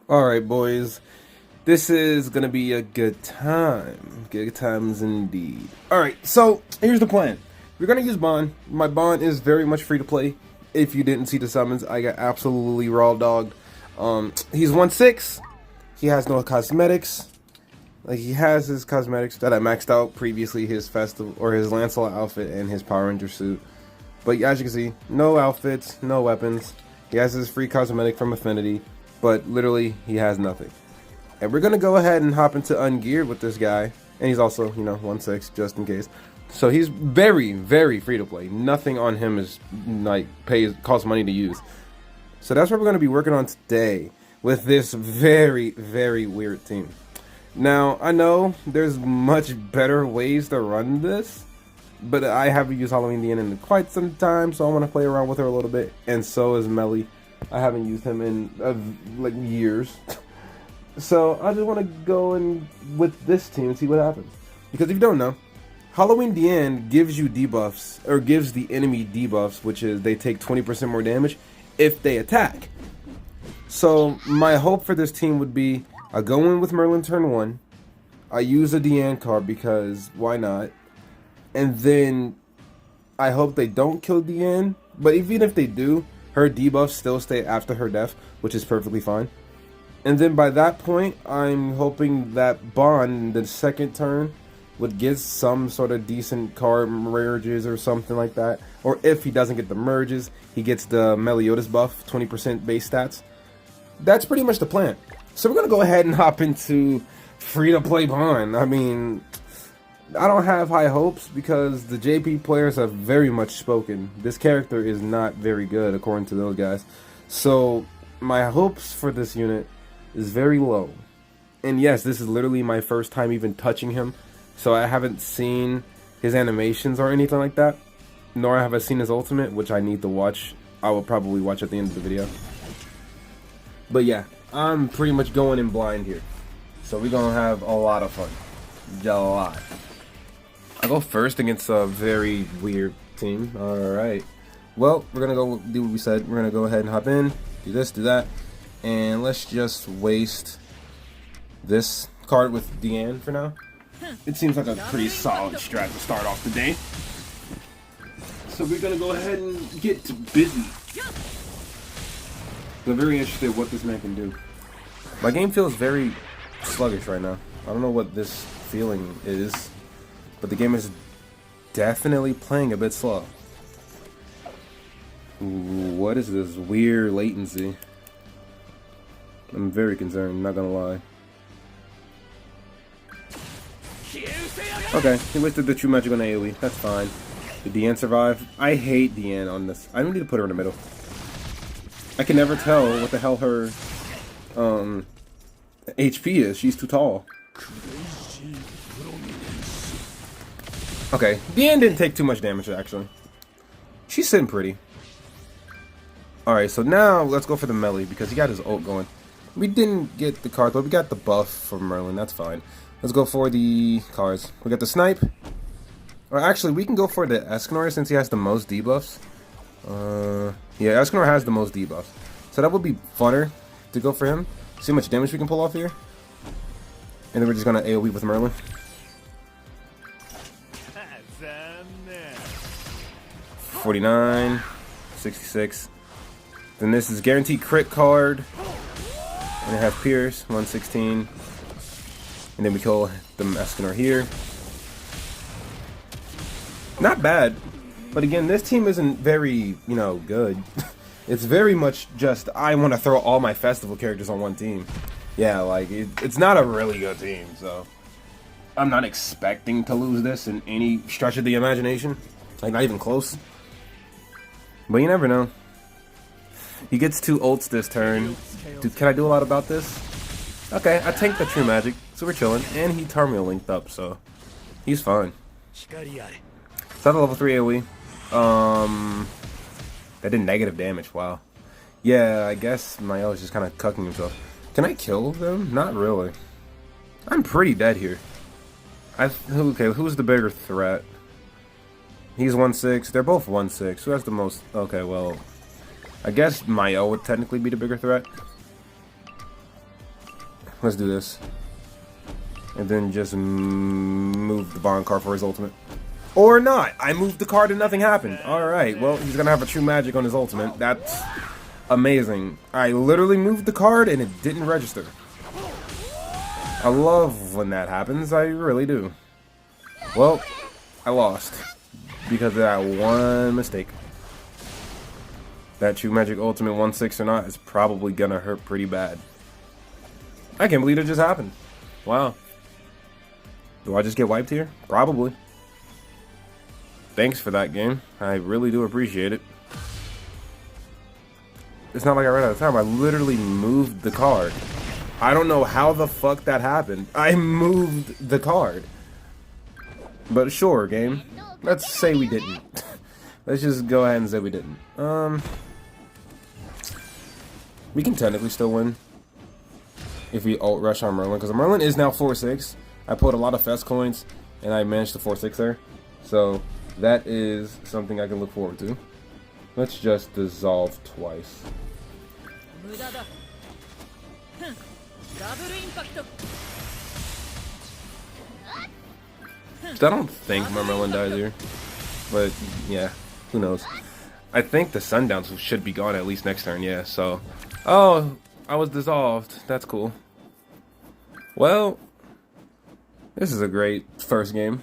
Alright, boys. This is gonna be a good time. Good times indeed. Alright, so here's the plan. We're gonna use Bond. My Bond is very much free to play. If you didn't see the summons, I got absolutely raw dogged. He's 1/6. He has no cosmetics. Like, he has his cosmetics that I maxed out previously, his festival or his Lancelot outfit and his Power Ranger suit. But as you can see, no outfits, no weapons. He has his free cosmetic from Affinity, but literally he has nothing. And we're gonna go ahead and hop into Ungeared with this guy. And he's also, 1/6 just in case. So he's very, very free to play. Nothing on him is like costs money to use. So that's what we're gonna be working on today with this very, very weird team. Now, I know there's much better ways to run this, but I haven't used Halloween DN in quite some time, so I want to play around with her a little bit, and so is Melly. I haven't used him in, like, years. So, I just want to go in with this team and see what happens. Because if you don't know, Halloween DN gives you debuffs, or gives the enemy debuffs, which is they take 20% more damage if they attack. So, my hope for this team would be I go in with Merlin turn 1. I use a Deanne card because why not? And then I hope they don't kill Deanne. But even if they do, her debuffs still stay after her death, which is perfectly fine. And then by that point, I'm hoping that Bond, the second turn, would get some sort of decent card merges or something like that. Or if he doesn't get the merges, he gets the Meliodas buff, 20% base stats. That's pretty much the plan. So we're going to go ahead and hop into free-to-play Bond. I mean, I don't have high hopes because the JP players have very much spoken. This character is not very good according to those guys. So my hopes for this unit is very low. And yes, this is literally my first time even touching him. So I haven't seen his animations or anything like that. Nor have I seen his ultimate, which I need to watch. I will probably watch at the end of the video. But yeah, I'm pretty much going in blind here. So we're going to have a lot of fun. A lot. I go first against a very weird team. Alright. Well, we're going to go do what we said. We're going to go ahead and hop in. Do this, do that. And let's just waste this card with Deanne for now. It seems like a pretty solid strat to start off the day. So we're going to go ahead and get busy. I'm very interested in what this man can do. My game feels very sluggish right now. I don't know what this feeling is, but the game is definitely playing a bit slow. Ooh, what is this weird latency? I'm very concerned, not gonna lie. Okay, he wasted the true magic on AoE. That's fine. Did Deanne survive? I hate Deanne on this. I don't need to put her in the middle. I can never tell what the hell her HP is. She's too tall. Okay, Deanne didn't take too much damage actually. She's sitting pretty. Alright, so now let's go for the melee because he got his ult going. We didn't get the card though, we got the buff from Merlin, that's fine. Let's go for the cards. We got the snipe. Or actually, we can go for the Escanor since he has the most debuffs. Yeah, Escanor has the most debuffs. So that would be funner to go for him. See how much damage we can pull off here. And then we're just gonna AoE with Merlin. $49, 66. Then this is guaranteed crit card. And I have Pierce, 116. And then we kill the Escanor here. Not bad. But again, this team isn't very, good. It's very much just, I want to throw all my festival characters on one team. Yeah, like, it's not a really good team, so I'm not expecting to lose this in any stretch of the imagination. Like, not even close. But you never know. He gets 2 ults this turn. Dude, can I do a lot about this? Okay, I tanked the true magic, so we're chilling. And he terminal linked up, so he's fine. It's not a level 3 AoE. That did negative damage, wow. Yeah, I guess Mael is just kind of cucking himself. Can I kill them? Not really. I'm pretty dead here. Okay, who's the bigger threat? He's 1/6. They're both 1/6. Who has the most? Okay, well, I guess Mael would technically be the bigger threat. let's do this. And then just move the Bond card for his ultimate. Or not. I moved the card and nothing happened. Alright, well, he's gonna have a true magic on his ultimate. That's amazing. I literally moved the card and it didn't register. I love when that happens. I really do. Well, I lost. Because of that one mistake. That true magic ultimate 1/6 or not is probably gonna hurt pretty bad. I can't believe it just happened. Wow. Do I just get wiped here? Probably. Thanks for that, game. I really do appreciate it. It's not like I ran out of time. I literally moved the card. I don't know how the fuck that happened. I moved the card. But sure, game. Let's say we didn't. Let's just go ahead and say we didn't. We can technically still win if we ult rush on Merlin, because Merlin is now 4/6. I pulled a lot of fest coins and I managed to 4/6 there. So that is something I can look forward to. Let's just dissolve twice. I don't think my Merlin dies here. But yeah, who knows. I think the Sundowns should be gone at least next turn, yeah, so. Oh, I was dissolved. That's cool. Well, this is a great first game.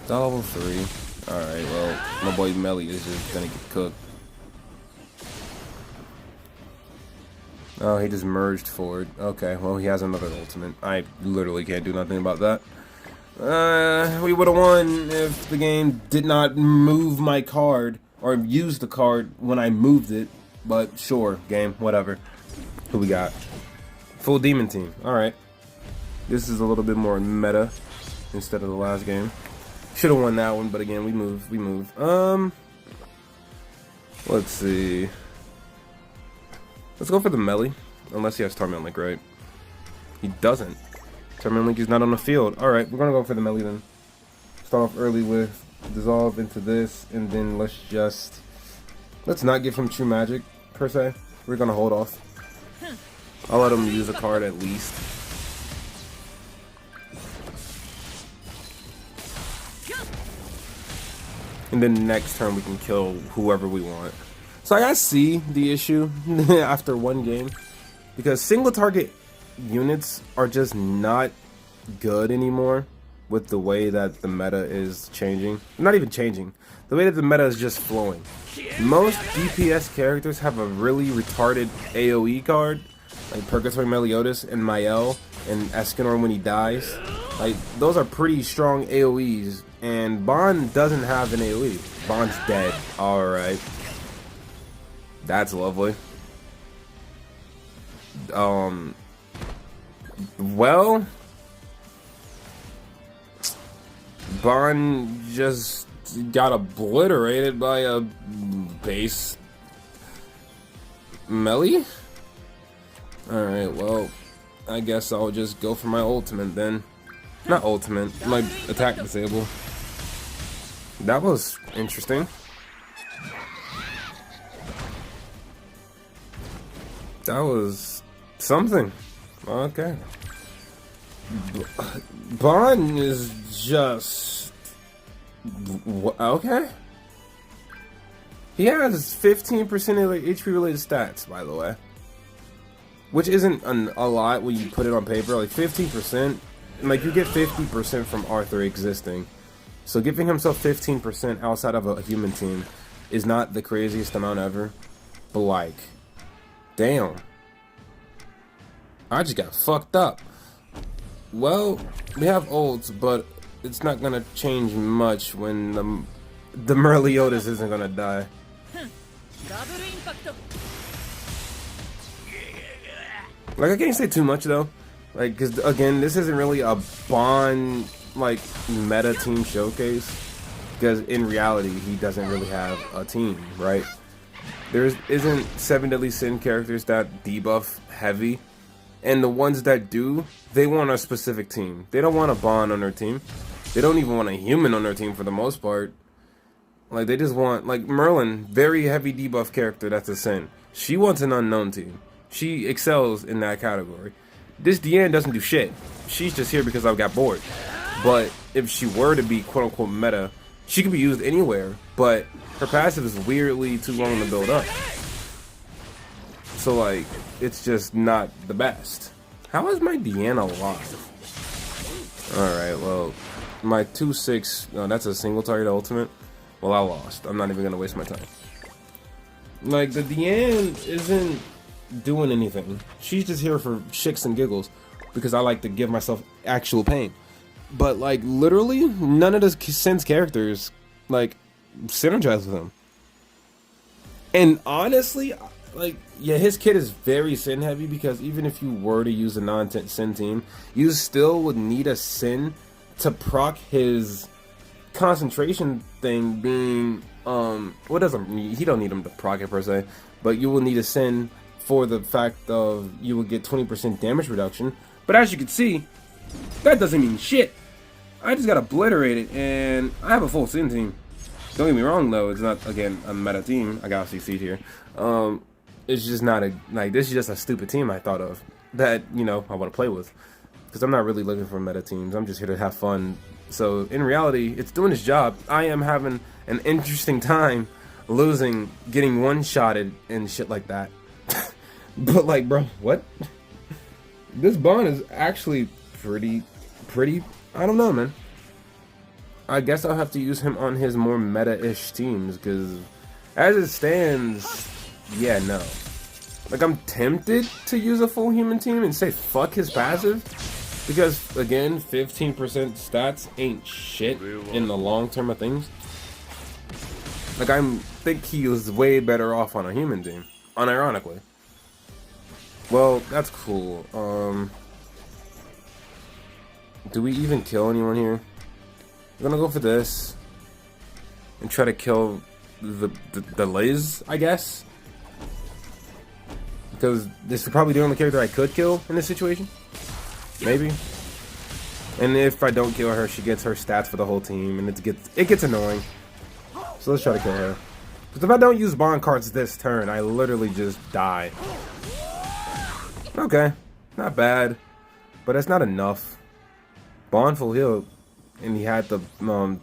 Level 3. Alright, well, my boy Melly is just gonna get cooked. Oh, he just merged forward. Okay, well, he has another ultimate. I literally can't do nothing about that. We would have won if the game did not move my card or use the card when I moved it. But sure, game, whatever. Who we got? Full demon team. Alright. This is a little bit more meta instead of the last game. Should have won that one, but again, we moved. Let's see. Let's go for the melee. Unless he has Torment Link, right? He doesn't. Torment Link is not on the field. Alright, we're gonna go for the melee then. Start off early with dissolve into this, and then let's not give him true magic per se. We're gonna hold off. I'll let him use a card at least. And then next turn we can kill whoever we want. So I see the issue after one game, because single target units are just not good anymore with the way that the meta is changing. Not even changing. The way that the meta is just flowing. Most DPS characters have a really retarded AoE card, like Purgatory Meliodas and Mael and Escanor when he dies. Like, those are pretty strong AoEs, and Bond doesn't have an AoE. Bond's dead. Alright. That's lovely. Well, Bond just got obliterated by a base melee. Alright, well, I guess I'll just go for my ultimate then. Not ultimate, my attack disable. That was interesting. That was something. Okay. Bond is just... okay. He has 15% HP related stats, by the way. Which isn't a lot when you put it on paper. Like 15%, like you get 50% from Arthur existing. So giving himself 15% outside of a human team is not the craziest amount ever. But like, damn. I just got fucked up. Well, we have ults, but it's not gonna change much when the Merliodas isn't gonna die. Like, I can't say too much though, like, cause again, this isn't really a Bond like meta team showcase, because in reality he doesn't really have a team, right? There isn't 7 Deadly Sin characters that debuff heavy, and the ones that do, they want a specific team. They don't want a Bond on their team. They don't even want a human on their team for the most part. Like, they just want, like, Merlin, very heavy debuff character, that's a Sin. She wants an unknown team. She excels in that category. This Deanne doesn't do shit. She's just here because I got bored. But if she were to be quote-unquote meta, she could be used anywhere, but her passive is weirdly too long to build up. So, like, it's just not the best. How is my Deanne alive? Alright, well, my 2-6, no, that's a single target ultimate. Well, I lost. I'm not even gonna waste my time. Like, the Deanne isn't doing anything. She's just here for shits and giggles because I like to give myself actual pain. But, like, literally, none of the Sin's characters, like, synergize with him. And honestly, like, yeah, his kit is very Sin heavy because even if you were to use a non-Sin team, you still would need a Sin to proc his concentration thing being, what doesn't, he don't need him to proc it per se, but you will need a Sin for the fact of you will get 20% damage reduction. But as you can see, that doesn't mean shit. I just got obliterated, and I have a full Sin team. Don't get me wrong, though. It's not, again, a meta team. I got CC'd here. It's just not a, like, this is just a stupid team I thought of that, you know, I want to play with. Because I'm not really looking for meta teams. I'm just here to have fun. So, in reality, it's doing its job. I am having an interesting time losing, getting one-shotted, and shit like that. But, like, bro, what? This Bond is actually pretty, I don't know, man. I guess I'll have to use him on his more meta-ish teams, because as it stands, yeah, no. Like, I'm tempted to use a full human team and say fuck his passive, because, again, 15% stats ain't shit in the long term of things. Like, I think he was way better off on a human team, unironically. Well, that's cool. Do we even kill anyone here? I'm gonna go for this and try to kill the Liz, I guess, because this is probably the only character I could kill in this situation, maybe. And if I don't kill her, she gets her stats for the whole team, and it gets annoying. So let's try to kill her. Because if I don't use bond cards this turn, I literally just die. Okay, not bad, but that's not enough. Bond full heal, and he had the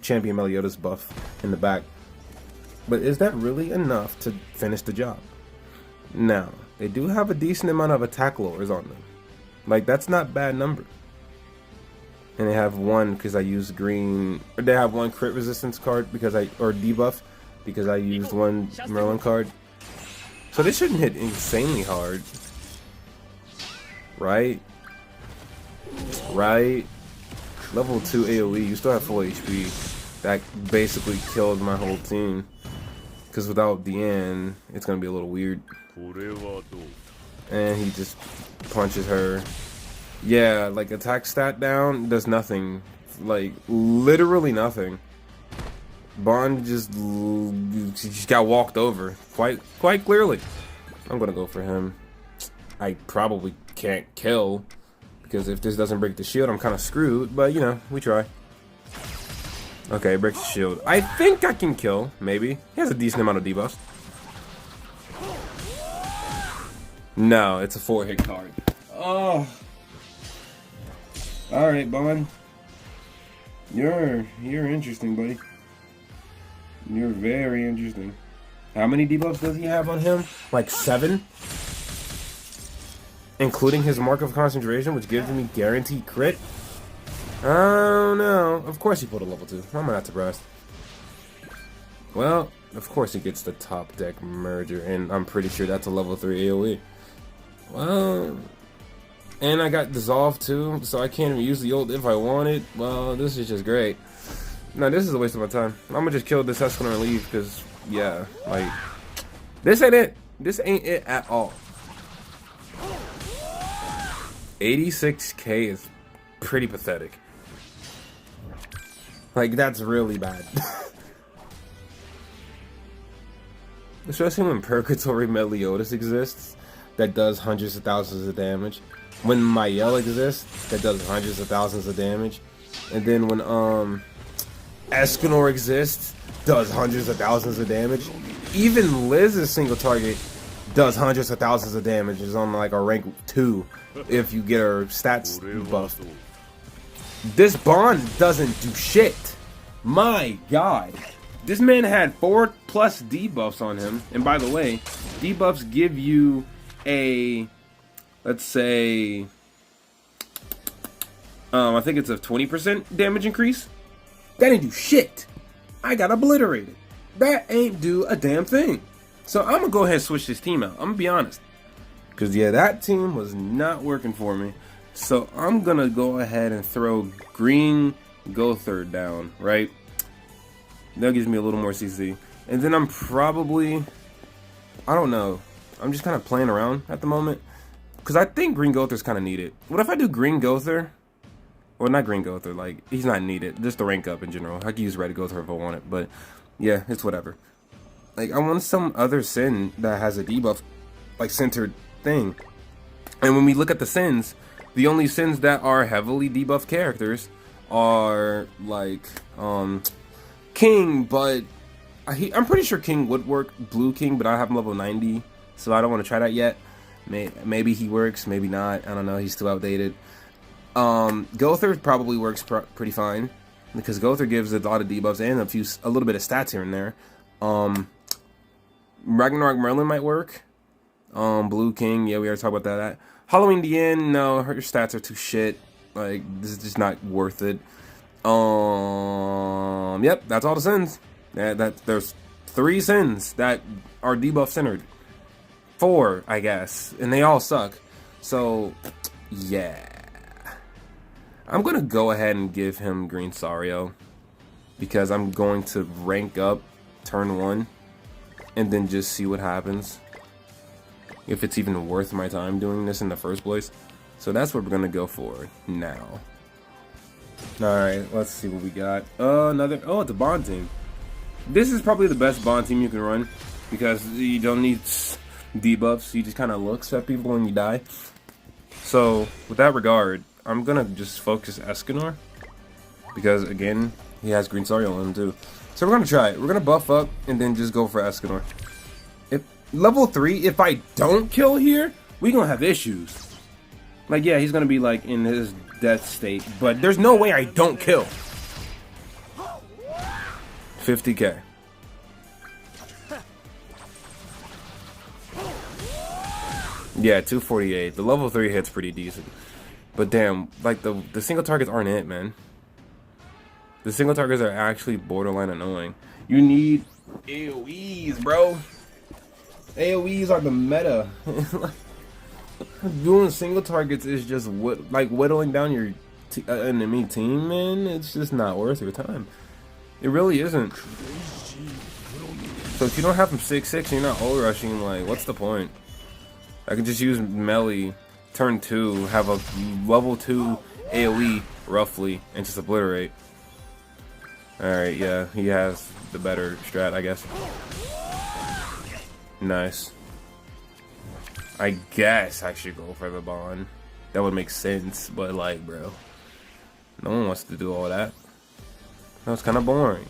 Champion Meliodas buff in the back. But is that really enough to finish the job? Now, they do have a decent amount of attack lowers on them. Like, that's not bad number. And they have one because I used green, or they have one crit resistance card because or debuff because I used one Merlin card. So they shouldn't hit insanely hard. Right? Right? Level 2 AoE, you still have full HP. That basically killed my whole team. Because without Deanne, it's going to be a little weird. And he just punches her. Yeah, like attack stat down does nothing. Like, literally nothing. Bond just got walked over. Quite clearly. I'm going to go for him. I probably can't kill. Because if this doesn't break the shield, I'm kind of screwed. But, you know, we try. Okay, breaks the shield. I think I can kill, maybe. He has a decent amount of debuffs. No, it's a 4-hit card. Oh. Alright, Bond. You're interesting, buddy. You're very interesting. How many debuffs does he have on him? Like 7? Including his mark of concentration, which gives me guaranteed crit? Oh no. Of course he pulled a level 2. I'm not surprised. Well, of course he gets the top deck merger, and I'm pretty sure that's a level 3 AoE. Well, and I got dissolved too, so I can't even use the ult if I want it. Well, this is just great. No, this is a waste of my time. I'm gonna just kill this Escanor and leave, because, yeah, like, this ain't it. This ain't it at all. 86k is pretty pathetic. Like, that's really bad. Especially when Purgatory Meliodas exists, that does hundreds of thousands of damage. When Mael exists, that does hundreds of thousands of damage. And then when Escanor exists, does hundreds of thousands of damage. Even Liz's single target does hundreds of thousands of damage. Is on like a rank 2 if you get her stats buffed. This bond doesn't do shit. My god. This man had 4+ debuffs on him. And by the way, debuffs give you a, let's say, I think it's a 20% damage increase. That didn't do shit. I got obliterated. That ain't do a damn thing. So I'm gonna go ahead and switch this team out. I'm gonna be honest. Because yeah, that team was not working for me. So I'm gonna go ahead and throw Green Gother down, right? That gives me a little more CC. And then I'm probably, I don't know. I'm just kind of playing around at the moment. Because I think Green Gother's kind of needed. What if I do Green Gother? Well, not Green Gother, like, he's not needed. Just the rank up in general. I could use Red Gother if I want it, but yeah, it's whatever. Like, I want some other Sin that has a debuff, like, centered thing. And when we look at the Sins, the only Sins that are heavily debuffed characters are, like, King, but I'm pretty sure King would work, Blue King, but I have him level 90, so I don't want to try that yet. Maybe he works, maybe not. I don't know, he's too outdated. Gother probably works pretty fine because Gother gives a lot of debuffs and a little bit of stats here and there. Ragnarok Merlin might work. Blue King, yeah, we already talked about that. Halloween Diane, no, her stats are too shit. Like, this is just not worth it. Yep, that's all the Sins. There's 3 Sins that are debuff centered. 4, I guess, and they all suck. So, yeah. I'm gonna go ahead and give him Green Sario because I'm going to rank up turn 1 and then just see what happens. If it's even worth my time doing this in the first place. So that's what we're gonna go for now. Alright, let's see what we got. Oh, it's a bond team. This is probably the best bond team you can run because you don't need debuffs. You just kind of looks at people when you die. So with that regard, I'm gonna just focus Escanor because again, he has Green Sario on him too. So we're gonna try it. We're gonna buff up and then just go for Escanor. If level 3, if I don't kill here, we gonna have issues. Like, yeah, he's gonna be like in his death state, but there's no way I don't kill. 50k. Yeah, 248. The level 3 hit's pretty decent. But damn, like the single targets aren't it, man. The single targets are actually borderline annoying. You need AoEs, bro. AoEs are the meta. Doing single targets is just like whittling down your enemy team, man. It's just not worth your time. It really isn't. So if you don't have them 6/6 and you're not ult rushing, like, what's the point? I can just use melee, turn 2, have a level 2 AoE roughly, and just obliterate. Alright, yeah, he has the better strat, I guess. Nice. I guess I should go for the bond. That would make sense, but like, bro, no one wants to do all that. That was kind of boring.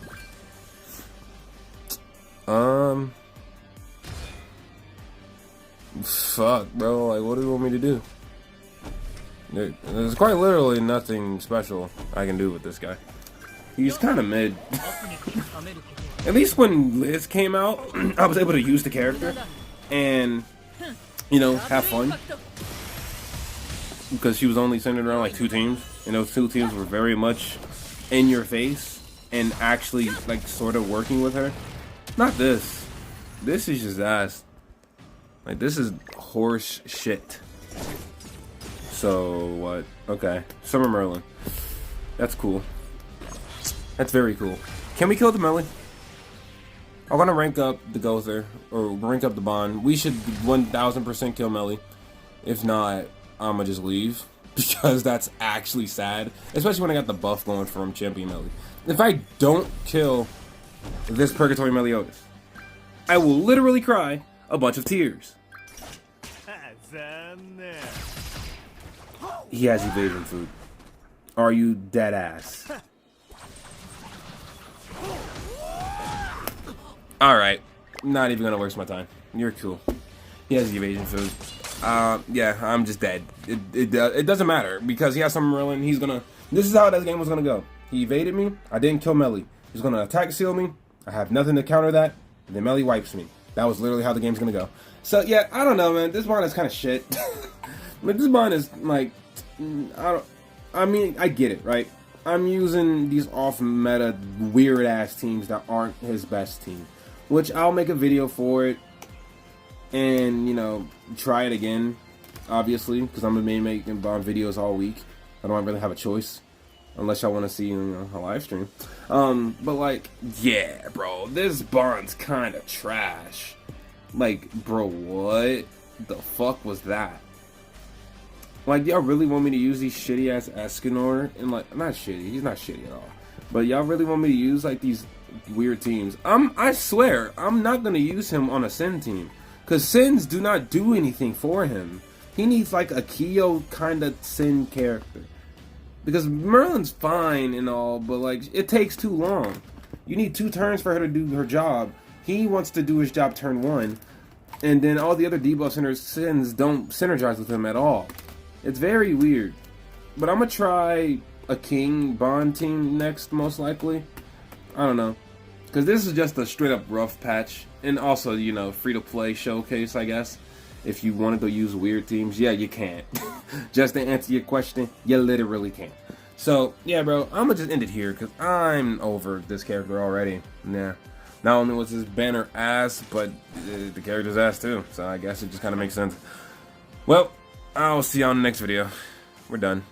Fuck, bro. Like, what do you want me to do? There's quite literally nothing special I can do with this guy. He's kind of mid. At least when Liz came out, I was able to use the character and, you know, have fun. Because she was only centered around like 2 teams, and those 2 teams were very much in your face and actually like sort of working with her. Not this. This is just ass. Like, this is horse shit. So what? Okay, Summer Merlin. That's cool. That's very cool. Can we kill the melee? I want to rank up the Gother, or rank up the bond. We should 1000% kill melee. If not, I'ma just leave. Because that's actually sad. Especially when I got the buff going from Champion Melee. If I don't kill this Purgatory Meliodas, I will literally cry a bunch of tears. He has evasion food. Are you dead ass? Alright. Not even gonna waste my time. You're cool. He has evasion food. Yeah, I'm just dead. It doesn't matter because he has some Merlin. He's gonna. This is how that game was gonna go. He evaded me. I didn't kill Melly. He's gonna attack seal me. I have nothing to counter that. And then Melly wipes me. That was literally how the game's gonna go. So yeah, I don't know, man. This bond is kind of shit. But this bond is like, I mean, I get it, right? I'm using these off-meta, weird-ass teams that aren't his best team. Which I'll make a video for it. And, you know, try it again. Obviously. Because I'm going to be making Bond videos all week. I don't really have a choice. Unless y'all want to see, you know, a live stream. But, like, yeah, bro. This Bond's kind of trash. Like, bro, what the fuck was that? Like, y'all really want me to use these shitty-ass Escanor? And, like, not shitty. He's not shitty at all. But y'all really want me to use, like, these weird teams? I swear, I'm not going to use him on a Sin team. Because Sins do not do anything for him. He needs, like, a Kyo kind of Sin character. Because Merlin's fine and all, but, like, it takes too long. You need 2 turns for her to do her job. He wants to do his job turn 1. And then all the other debuff centers, Sins don't synergize with him at all. It's very weird. But I'm going to try a King Bond team next, most likely. I don't know. Because this is just a straight up rough patch. And also, you know, free to play showcase, I guess. If you wanted to use weird teams, yeah, you can't. Just to answer your question, you literally can't. So, yeah, bro, I'm going to just end it here. Because I'm over this character already. Yeah. Not only was his banner ass, but the character's ass too. So I guess it just kind of makes sense. Well, I'll see you on the next video. We're done.